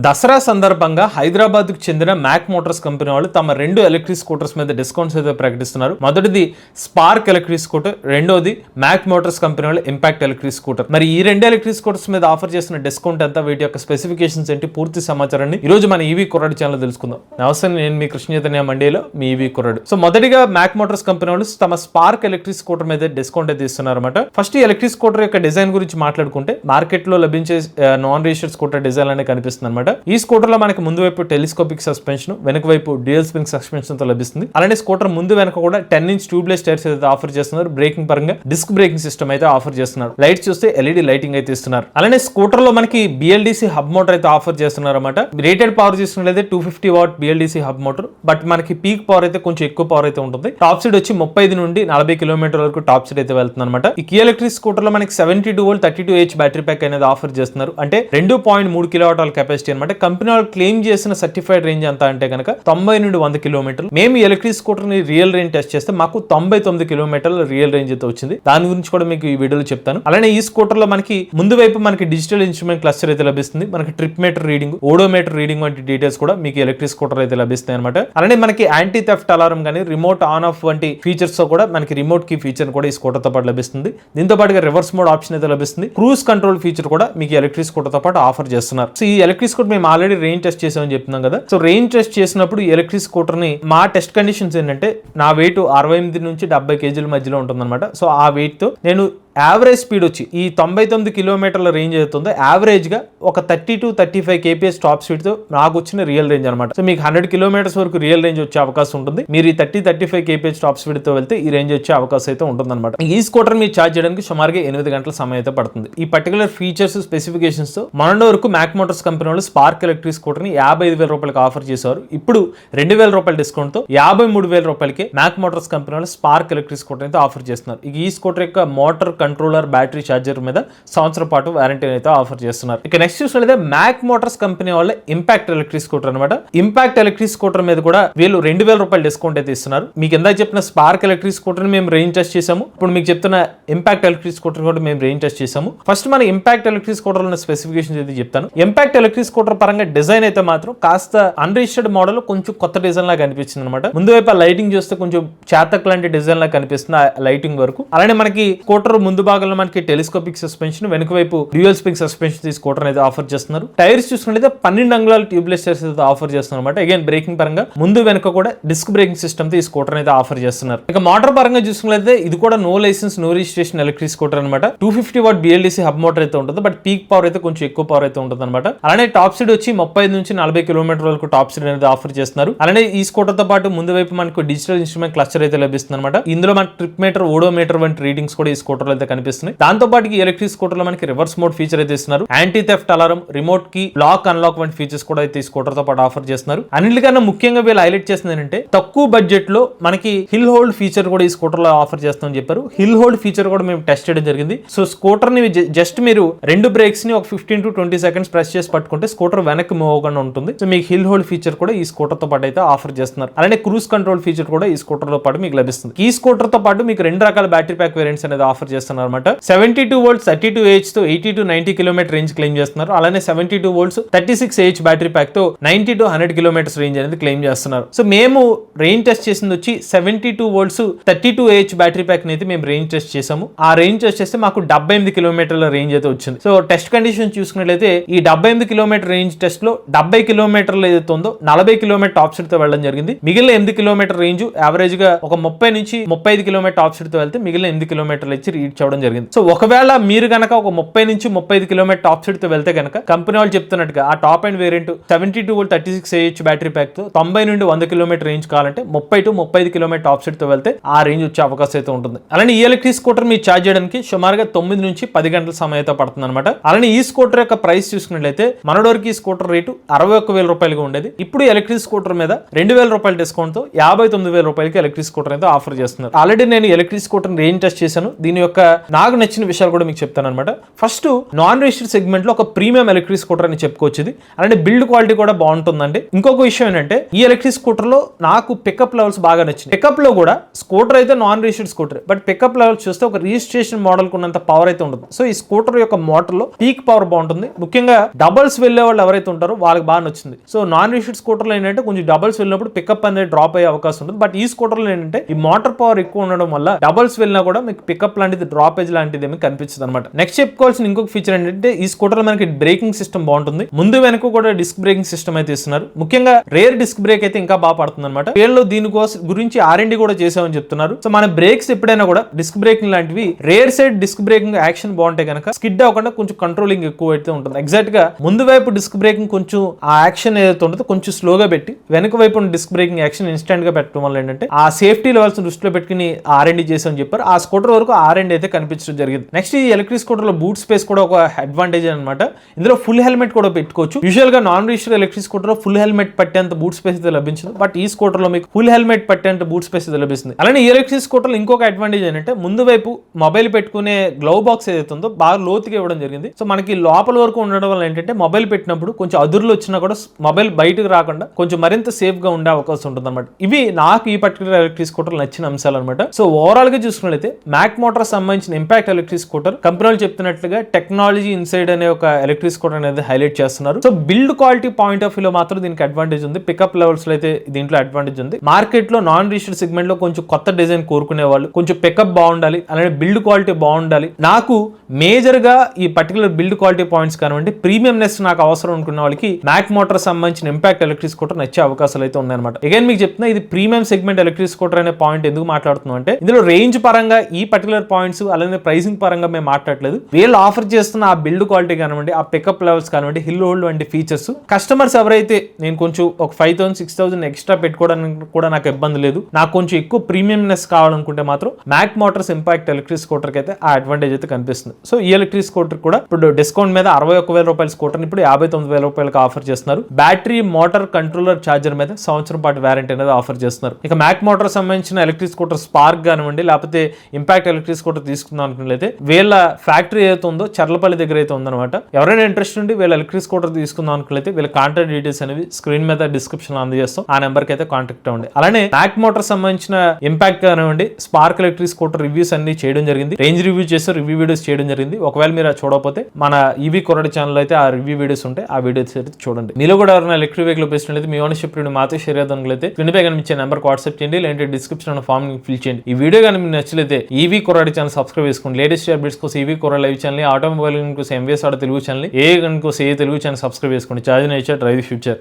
దసరా సందర్భంగా హైదరాబాద్ కు చెందిన మ్యాక్ మోటార్స్ కంపెనీ వాళ్ళు తమ రెండు ఎలక్ట్రిక్ స్కూటర్స్ మీద డిస్కౌంట్స్ అయితే ప్రకటిస్తున్నారు. మొదటిది స్పార్క్ ఎలక్ట్రిక్ స్కూటర్, రెండోది మ్యాక్ మోటార్స్ కంపెనీ వాళ్ళ ఇంపాక్ట్ ఎలక్ట్రిక్ స్కూటర్. మరి ఈ రెండు ఎలక్ట్రిక్ స్కూటర్స్ మీద ఆఫర్ చేసిన డిస్కౌంట్ ఎంత, వీటి యొక్క స్పెసిఫికేషన్స్ ఏంటి, పూర్తి సమాచారాన్ని ఈ రోజు మన ఈవీ కుర్రాడు ఛానల్ తెలుసుకుందాం. నమస్తే, నేను మీ కృష్ణ చైతన్య మండీలో మీ ఈవీ కుర్రాడు. సో మొదటిగా మ్యాక్ మోటార్స్ కంపెనీ వాళ్ళు తమ స్పార్క్ ఎలక్ట్రిక్ స్కూటర్ మీద డిస్కౌంట్ అయితే ఇస్తున్నారు అనమాట. ఫస్ట్ ఈ ఎలక్ట్రిక్ స్కూటర్ యొక్క డిజైన్ గురించి మాట్లాడుకుంటే, మార్కెట్ లో లభించే నాన్ రిజిస్టర్డ్ స్కూటర్ డిజైన్ అనేది కనిపిస్తుంది అనమాట. ఈ స్కూటర్ లో మనకి ముందు వైపు టెలిస్కోపిక్ సస్పెన్షన్, వెనక వైపు డ్యూయల్ స్ప్రింగ్ సస్పెన్షన్ తో లభిస్తుంది. అలానే స్కూటర్ ముందు వెనక కూడా 10 ఇంచ్ ట్యూబ్లెస్ టైర్స్ అయితే ఆఫర్ చేస్తున్నారు. బ్రేకింగ్ పరంగా డిస్క్ బ్రేకింగ్ సిస్టమ్ అయితే ఆఫర్ చేస్తున్నారు. లైట్స్ చూస్తే ఎల్ఈడి లైటింగ్ అయితే ఇస్తున్నారు. అలానే స్కూటర్ లో మనకి BLDC హబ్ మోటార్ అయితే ఆఫర్ చేస్తున్నారు అనమాట. రేటెడ్ పవర్ చూసుకున్నట్లయితే 250 what BLDC hub motor, but మనకి పీక్ పవర్ అయితే కొంచెం ఎక్కువ పవర్ అయితే ఉంటుంది. టాప్ స్పీడ్ వచ్చి 35 నుండి 40 కిలోమీటర్ వరకు టాప్ స్పీడ్ అయితే వెళ్తుంది అనమాట. ఈ కియా ఎలక్ట్రిక్ స్కూటర్ లో మనకి 72 వోల్ట్ 32H బ్యాటరీ ప్యాక్ అనేది ఆఫర్ చేస్తున్నారు. అంటే 2.3 కిలోవాట్ కెపాసిటీ అనమాట. కంపెనీ వాళ్ళు క్లెయిమ్ చేసిన సర్టిఫైడ్ రేంజ్ ఎంత అంటే కనుక 90 నుండి 100 కిలోమీటర్లు. మేము ఈ ఎలక్ట్రిక్ స్కూటర్ ని రియల్ రేంజ్ టెస్ట్ చేస్తే మాకు 99 కిలోమీటర్ల రియల్ రేంజ్ అయితే వచ్చింది. దాని గురించి కూడా మీకు ఈ వీడియోలో చెప్తాను. అలానే ఈ స్కూటర్ లో మనకి ముందు వైపు మనకి డిజిటల్ ఇన్స్ట్రుమెంట్ క్లస్టర్ అయితే లభిస్తుంది. మనకి trip meter reading, odometer reading వంటి డీటెయిల్స్ కూడా మీకు ఎలక్ట్రిక్ స్కూటర్ అయితే లభిస్తాయి అనమాట. అలానే మనకి యాంటీ థెఫ్ట్ అలారం కానీ, రిమోట్ ఆన్ ఆఫ్ వంటి ఫీచర్స్ తో కూడా మనకి రిమోట్ కీ ఫీచర్ కూడా ఈ స్కూటర్ తో పాటు లభిస్తుంది. దీంతో పాటుగా రివర్స్ మోడ్ ఆప్షన్ అయితే లభిస్తుంది. క్రూజ్ కంట్రోల్ ఫీచర్ కూడా మీకు ఎలక్ట్రిక్ స్కూటర్ తో పాటు ఆఫర్ చేస్తున్నారు. సో ఈ ఎలక్ట్రిక్ స్కూటర్ మేము ఆల్రెడీ రేంజ్ టెస్ట్ చేసామని చెప్తున్నాం కదా. సో రేంజ్ టెస్ట్ చేసినప్పుడు ఈ ఎలక్ట్రిక్ స్కూటర్ ని మా టెస్ట్ కండిషన్స్ ఏంటంటే, నా వెయిట్ 68 నుంచి 70 కేజీల మధ్యలో ఉంటుంది అనమాట. సో ఆ వెయిట్ తో నేను యావరేజ్ స్పీడ్ వచ్చి ఈ 99 కిలోమీటర్ల రేంజ్ అవుతుందో యావరేజ్ గా ఒక 30 to 35 kps టాప్ స్పీడ్ తో నాకు వచ్చిన రియల్ రేంజ్ అనమాట. సో మీకు 100 కిలోమీటర్స్ వరకు రియల్ రేంజ్ వచ్చే అవకాశం ఉంటుంది. మీరు ఈ 30-35 kps టాప్ స్పీడ్ తో వెళ్తే ఈ రేంజ్ వచ్చే అవకాశం అయితే ఉంటుంది అనమాట. ఈ స్కూటర్ మీరు ఛార్జ్ చేయడానికి సుమారుగా 8 గంటల సమయం అయితే పడుతుంది. ఈ పర్టికులర్ ఫీచర్స్ స్పెసిఫికేషన్స్ తో మొన్నటి వరకు మ్యాక్ మోటార్స్ కంపెనీ వాళ్ళు స్పార్క్ ఎలక్ట్రిక్ స్కూటర్ ని 55,000 రూపాయలకి ఆఫర్ చేశారు. ఇప్పుడు 2,000 రూపాయల డిస్కౌంట్ తో 53,000 రూపాయలకి మ్యాక్ మోటార్స్ కంపెనీ వాళ్ళు స్పార్క్ ఎలక్ట్రిక్ స్కూటర్ అయితే ఆఫర్ చేస్తున్నారు. ఈ స్కూటర్ యొక్క మోటార్, కంట్రోలర్, బ్యాటరీ చార్జర్ మీద సంవత్సరం పాటు వారంటీ అయితే ఆఫర్ చేస్తున్నారు. ఇక నెక్స్ట్ చూసినట్లయితే మ్యాక్ మోటార్స్ కంపెనీ వాళ్ళ ఇంపాక్ట్ ఎలక్ట్రిక్ స్కూటర్ అనమాట. ఇంపాక్ట్ ఎలక్ట్రిక్ స్కూటర్ మీద కూడా వీళ్ళు 2,000 రూపాయల డిస్కౌంట్ అయితే ఇస్తున్నారు. మీకు ఎంత చెప్పిన స్పార్క్ ఎలక్ట్రిక్ స్కూటర్ ని మేము రేంజ్ టెస్ట్ చేసాము. ఇప్పుడు మీకు చెప్తున్న ఇంపాక్ట్ ఎలక్ట్రిక్ స్కూటర్ కూడా మేము రేంజ్ టెస్ట్ చేసాము. ఫస్ట్ మన ఇంపాక్ట్ ఎలక్ట్రిక్ స్కూటర్ ఉన్న స్పెసిఫికేషన్స్ అయితే చెప్తాను. ఇంపాక్ట్ ఎలక్ట్రిక్ స్కూటర్ పరంగా డిజైన్ అయితే మాత్రం కాస్త అన్రిజిస్టర్డ్ మోడల్, కొంచెం కొత్త డిజైన్ లాగా కనిపించింది అనమాట. ముందు వైపు లైటింగ్ చూస్తే కొంచెం చాతక్ లాంటి డిజైన్ లాగా కనిపిస్తుంది లైటింగ్ వరకు. అలానే మనకి స్కూటర్ ముందు భాగంలో మనకి టెలిస్కోపిక్ సస్పెన్షన్, వెనుక వైపు డ్యూయల్ స్ప్రింగ్ సస్పెన్షన్ ఈ స్కూటర్ అయితే ఆఫర్ చేస్తున్నారు. టైర్స్ చూసుకుంటే 12 అంగుళాల ట్యూబ్లెస్ టైర్స్ అయితే ఆఫర్ చేస్తున్నారు అనమాట. అగైన్ బ్రేకింగ్ పరంగా ముందు వెనుక కూడా డిస్క్ బ్రేకింగ్ సిస్టమ్ తో ఈ స్కూటర్ అయితే ఆఫర్ చేస్తున్నారు. ఇక మోటార్ పరంగా చూసుకున్నట్లయితే ఇది కూడా no license, no registration electric scooter అనమాట. 250 వాట్ BLDC హబ్ మోటార్ అయితే ఉంటుంది, బట్ పీక్ పవర్ అయితే కొంచెం ఎక్కువ పవర్ అయితే ఉంటుంది అనమాట. అలానే టాప్ స్పీడ్ వచ్చి 35 నుంచి 40 కిలోమీటర్ వరకు టాప్ స్పీడ్ అనేది ఆఫర్ చేస్తున్నారు. అలానే ఈ స్కూటర్ తో పాటు ముందు వైపు మనకు డిజిటల్ ఇన్స్ట్రుమెంట్ క్లస్టర్ అయితే లభిస్తుంది అనమాట. ఇందులో మనకి ట్రిప్ మీటర్, ఓడోమీటర్ వంటి రీడింగ్స్ కూడా ఈ స్కూటర్ అయితే కనిపిస్తున్నాయి. దాంతో పాటు ఈ ఎలక్ట్రిక్ స్కూటర్ లో మనకి రివర్స్ మోడ్ ఫీచర్ అయితే ఇస్తున్నారు. యాంటీ థెఫ్ట్ అలారం, రిమోట్ కి లాక్ అన్లాక్ వంటి ఫీచర్స్ కూడా అయితే ఈ స్కూటర్ తో పాటు ఆఫర్ చేస్తున్నారు. అన్నిటికన్నా ముఖ్యంగా వీళ్ళు హైలైట్ చేస్తుంది ఏంటంటే, తక్కువ బడ్జెట్ లో మనకి హిల్ హోల్డ్ ఫీచర్ కూడా ఈ స్కూటర్ లో ఆఫర్ చేస్తామని చెప్పారు. హిల్ హోల్డ్ ఫీచర్ కూడా మేము టెస్ట్ చేయడం జరిగింది. సో స్కూటర్ ని జస్ట్ మీరు 2 బ్రేక్స్ ని ఒక 15 to 20 సెకండ్స్ ప్రెస్ చేసి పట్టుకుంటే స్కూటర్ వెనక్కి మూవ్ అవ్వకుండా ఉంటుంది. సో మీకు హిల్ హోల్డ్ ఫీచర్ కూడా ఈ స్కూటర్ తో పాటు అయితే ఆఫర్ చేస్తున్నారు. అలానే క్రూజ్ కంట్రోల్ ఫీచర్ కూడా ఈ స్కూటర్ తో పాటు మీకు లభిస్తుంది. ఈ స్కూటర్ తో పాటు మీకు 2 రకాల బ్యాటరీ ప్యాక్ వేరియంట్స్ అనేది ఆఫర్ చేస్తున్నారు అనమాట. 72 వోల్ట్ 32H తో 80 to 90 కిలోమీటర్ రేంజ్ క్లెయిమ్ చేస్తున్నారు. అలానే 72 వోల్ట్స్ 36H బ్యాటరీ ప్యాక్ తో 90 to 100 కిలోమీటర్స్ రేంజ్ అనేది క్లెయిమ్ చేస్తున్నారు. సో మేము రేంజ్ టెస్ట్ చేసింది వచ్చి 72 వోల్ట్స్ 32H బ్యాటరీ ప్యాక్ అయితే మేము రేంజ్ టెస్ట్ చేసాము. ఆ రేంజ్ టెస్ట్ చేస్తే మాకు 78 కిలోమీటర్ల రేంజ్ అయితే వచ్చింది. సో టెస్ట్ కండిషన్ చూసుకున్నట్లయితే ఈ 78 కిలోమీటర్ రేంజ్ టెస్ట్ లో 70 కిలోమీటర్లు ఏదైతే ఉందో 40 కిలోమీటర్ టాప్ స్పీడ్ తో వెళ్ళడం జరిగింది. మిగిలిన 8 కిలోమీటర్ రేంజ్ యావరేజ్ గా ఒక 30 నుంచి 35 కిలోమీటర్ టాప్ స్పీడ్ తో వెళ్తే మిగిలిన 8 కిలోమీటర్లు ఇచ్చి రీచ్ అవ్వడం జరిగింది. సో ఒకవేళ మీరు గనక ఒక 30 నుంచి 35 కిలోమీటర్ టాప్ స్పీడ్ తో వెళ్తే కనుక కంపెనీ వాళ్ళు చెప్తున్నట్టుగా ఆ top and variant 72 volt 36H battery pack తో 90 నుండి 100 కిలోమీటర్ రేంజ్ కావాలంటే 30 to 35 కిలోమీటర్ టాప్ స్పీడ్ తో వెళ్తే ఆ రేంజ్ వచ్చే అవకాశం అయితే ఉంటుంది. అలానే ఈ ఎలక్ట్రిక్ స్కూటర్ మీరు ఛార్జ్ చేయడానికి సుమారుగా 9 నుంచి 10 గంటల సమయం అయితే పడుతుంది అనమాట. అలానే ఈ స్కూటర్ యొక్క ప్రైస్ చూసుకున్నట్లయితే మనోడోరికి ఈ స్కూటర్ రేటు 61,000 రూపాయలుగా ఉండేది. ఇప్పుడు ఎలక్ట్రిక్ స్కూటర్ మీద 2,000 రూపాయల డిస్కౌంట్ తో 59,000 రూపాయలకి ఎలక్ట్రిక్ స్కూటర్ అయితే ఆఫర్ చేస్తున్నారు. ఆల్రెడీ నేను ఎలక్ట్రిక్ స్కూటర్ రేంజ్ టెస్ట్ చేశాను. దీని యొక్క నాకు నచ్చిన విషయాలు కూడా మీకు చెప్తాను అనమాట. ఫస్ట్ నాన్ రిజిస్టర్డ్ సెగ్మెంట్ లో ఒక ప్రీమియం ఎలక్ట్రిక్ స్కూటర్ అని చెప్పుకోవచ్చు ఇది. అలాంటి బిల్డ్ క్వాలిటీ కూడా బాగుంటుందండి. ఇంకొక విషయం ఏంటంటే ఈ ఎలక్ట్రిక్ స్కూటర్ లో నాకు పికప్ లెవెల్స్ బాగా నచ్చింది. పికప్ లో కూడా స్కూటర్ అయితే non registered scooter, but pickup levels చూస్తే ఒక రిజిస్ట్రేషన్ మోడల్ కున్నంత పవర్ అయితే ఉంటుంది. సో ఈ స్కూటర్ యొక్క మోటార్ లో పీక్ పవర్ బాగుంటుంది. ముఖ్యంగా డబల్స్ వెళ్లే వాళ్ళు ఎవరైతే ఉంటారో వాళ్ళకి బాగా నచ్చింది. సో నాన్ రిజిస్టర్డ్ స్కూటర్ లో ఏంటంటే కొంచెం డబల్స్ వెళ్ళినప్పుడు పికప్ అనేది డ్రాప్ అయ్యే అవకాశం ఉంటుంది. బట్ ఈ స్కూటర్ లో ఏంటంటే ఈ మోటార్ పవర్ ఎక్కువ ఉండడం వల్ల డబల్స్ వెళ్ళినా కూడా మీకు పికప్ లాంటిది డ్రాపేజ్ లాంటిది ఏమి కనిపించదు అనమాట. నెక్స్ట్ చెప్పుకోవాల్సిన ఇంకొక ఫీచర్ ఏంటంటే ఈ స్కూటర్ లో మనకి బ్రేకింగ్ సిస్టమ్ బాగుంటుంది. ముందు వెనక కూడా డిస్క్ బ్రేకింగ్ సిస్టమ్ అయితే ఇస్తున్నారు. ముఖ్యంగా రేర్ డిస్క్ బ్రేక్ అయితే ఇంకా బాగా పడుతుంది అనమాట. వీళ్ళు దీనికోసం గురించి R&D కూడా చేసామని చెప్తున్నారు. సో మన బ్రేక్స్ ఎప్పుడైనా కూడా డిస్క్ బ్రేకింగ్ లాంటివి rear side disc braking action బాగుంటే కనుక స్కిడ్ అవ్వకుండా కొంచెం కంట్రోలింగ్ ఎక్కువ అయితే ఉంటుంది. ఎగ్జాక్ట్ గా ముందు వైపు డిస్క్ బ్రేకింగ్ కొంచెం ఆ యాక్షన్ ఏదైతే ఉంటుందో కొంచెం స్లోగా పెట్టి వెనక వైపు డిస్క్ బ్రేకింగ్ యాక్షన్ ఇన్స్టెంట్ గా పెట్టడం వల్ల ఏంటంటే ఆ సేఫ్టీ లెవెల్స్ దృష్టిలో పెట్టుకుని R&D చేసామని చెప్పారు. ఆ స్కూటర్ వరకు R&D అయితే కనిపించడం జరిగింది. నెక్స్ట్ ఈ ఎలక్ట్రిక్ స్కూటర్ లో బూట్ స్పేస్ కూడా ఒక అడ్వాంటేజ్ అనమాట. ఇందులో ఫుల్ హెల్మెట్ కూడా పెట్టుకోవచ్చు. యూజువల్ గా నాన్ రిజిస్టర్డ్ ఎలక్ట్రిక్ స్కూటర్ లో ఫుల్ హెల్మెట్ పట్టేంత బూట్ స్పేస్ అయితే లభించదు. బట్ ఈ స్కూటర్ లో మీకు ఫుల్ హెల్మెట్ పట్టేంత బూట్ స్పేస్ అయితే లభిస్తుంది. అలానే ఈ ఎలక్ట్రిక్ స్కూటర్ లో ఇంకొక అడ్వాంటేజ్ ఏంటంటే ముందు వైపు మొబైల్ పెట్టుకునే గ్లౌ బాక్స్ ఏదైతే ఉందో బాగా లోతుగా ఇవ్వడం జరిగింది. సో మనకి లోపల వరకు ఉండడం వల్ల ఏంటంటే మొబైల్ పెట్టినప్పుడు కొంచెం అదురులు వచ్చినా కూడా మొబైల్ బయటకు రాకుండా కొంచెం మరింత సేఫ్ గా ఉండే అవకాశం ఉంటుంది అనమాట. ఇవి నాకు ఈ పర్టికులర్ ఎలక్ట్రిక్ స్కూటర్ నచ్చిన అంశాలు అనమాట. సో ఓవరాల్ గా చూసుకున్నట్లయితే మ్యాక్ మోటార్స్ సంబంధించిన ఇంపాక్ట్ ఎలక్ట్రిక్ స్కూటర్ కంపెనీలు చెప్తున్నట్లుగా టెక్నాలజీ ఇన్సైడ్ అనే ఒక ఎలక్ట్రిక్ స్కూటర్ అనేది హైలైట్ చేస్తున్నారు. So build quality point of వ్యూలో మాత్రం దీనికి అడ్వాంటేజ్ ఉంది. పికప్ లెవెల్స్ లో అయితే దీంట్లో అడ్వాంటేజ్ ఉంది. మార్కెట్ లో నాన్ రిజిస్టర్డ్ సెగ్మెంట్ లో కొంచెం కొత్త డిజైన్ కోరుకునే వాళ్ళు కొంచెం పికప్ బాగుండాలి, అలానే బిల్డ్ క్వాలిటీ బాగుండాలి. నాకు మేజర్ గా ఈ పర్టికులర్ బిల్డ్ క్వాలిటీ పాయింట్స్ కానివ్వండి, ప్రీమియంనెస్ నాకు అవసరం అనుకున్న వాళ్ళకి మ్యాక్ మోటార్ సంబంధించిన ఇంపాక్ట్ ఎలక్ట్రిక్ స్కూటర్ నచ్చే అవకాశాలు అయితే ఉన్నాయన్నమాట. అగైన్ మీకు చెప్తున్నా ఇది ప్రీమియం సెగ్మెంట్ ఎలక్ట్రిక్ స్కూటర్ అనే పాయింట్ ఎందుకు మాట్లాడుతున్నాం అంటే ఇందులో రేంజ్ పరంగా ఈ పర్టికులర్ పాయింట్స్ అలానే ప్రైసింగ్ పరంగా మేము మాట్లాడలేదు. వీళ్ళు ఆఫర్ చేస్తున్న ఆ బిల్డ్ క్వాలిటీ కానివ్వండి, ఆ పికప్ లెవెల్స్ కానివ్వండి, హిల్ హోల్డ్ వంటి ఫీచర్స్ కస్టమర్స్ ఎవరైతే నేను కొంచెం ఒక 5,000-6,000 ఎక్స్ట్రా పెట్టుకోవడానికి కూడా నాకు ఇబ్బంది లేదు, నాకు కొంచెం ఎక్కువ ప్రీమియంనెస్ కావాలనుకుంటే మాత్రం Mac Motors Impact electric scooter కి అయితే ఆ అడ్వాంటేజ్ అయితే కనిపిస్తుంది. సో ఈ ఎలక్ట్రిక్ స్కూటర్ కూడా ఇప్పుడు డిస్కౌంట్ మీద 61,000 రూపాయల స్కూటర్ ఇప్పుడు 59,000 రూపాయలకు ఆఫర్ చేస్తున్నారు. బ్యాటరీ, మోటార్, కంట్రోలర్, ఛార్జర్ మీద సంవత్సరం పాటు వారంటీ అనేది ఆఫర్ చేస్తున్నారు. ఇక మ్యాక్ మోటార్ సంబంధించిన ఎలక్ట్రిక్ స్కూటర్ స్పార్క్ కానివ్వండి, లేకపోతే ఇంపాక్ట్ ఎలక్ట్రిక్ స్కూటర్ తీసుకుందాం అనుకున్నట్లయితే వీళ్ళ ఫ్యాక్టరీ ఏదైతే ఉందో చర్లపల్లి దగ్గర అయితే ఉందన్నమాట. ఎవరైనా ఇంట్రెస్ట్ ఉండి వీళ్ళ ఎలక్ట్రిక్ స్కూటర్ తీసుకుందాం అనుకున్నట్లయితే వీళ్ళ కాంటాక్ట్ డీటెయిల్స్ అనేవి స్క్రీన్ మీద డిస్క్రిప్షన్ లో అందజేస్తాం. ఆ నెంబర్ కి అయితే కాంటాక్ట్ అవ్వండి. అలానే మ్యాక్ మోటార్ సంబంధించిన ఇంపాక్ట్ కానివ్వండి, స్పార్క్ ఎలక్ట్రిక్ స్కూటర్ రివ్యూస్ అన్ని చేయడం జరిగింది. రేంజ్ రివ్యూ చేస్తే రివ్యూ వీడియోస్ చేయడం జరిగింది. ఒకవేళ మీరు చూడకపోతే మన ఈవీ కొరడి ఛానల్ అయితే ఆ రివ్యూ వీడియోస్ ఉంటాయి, ఆ వీడియోస్ అయితే చూడండి. మీలో కూడా ఎవరైనా ఎలక్ట్రిక్ వెహికల్ ఉపయోగించినట్లయితే మీ ఓనర్షిప్ మాతో షేర్ చేద్దాం. స్క్రీన్పై కనిపించే నెంబర్ వాట్సాప్ చేయండి, లేదంటే డిస్క్రిప్షన్ ఫామ్ ఫిల్ చేయండి. ఈ వీడియో కానీ మీకు నచ్చితే ఈవీ కొరడి ఛానల్ సబ్స్క్రైబ్ చేసుకోండి. లేటెస్ట్ అప్డేట్స్ కోసం ఈవీ కొరడి లైవ్ ఛానల్, ఆటోమొబైల్ కోసం ఎంవీఎస్ ఆడ తెలుగు ఛానల్, ఏ గన్ కోసం ఏ తెలుగు ఛానల్ సబ్స్క్రైబ్ చేసుకోండి. Charge nature drive future.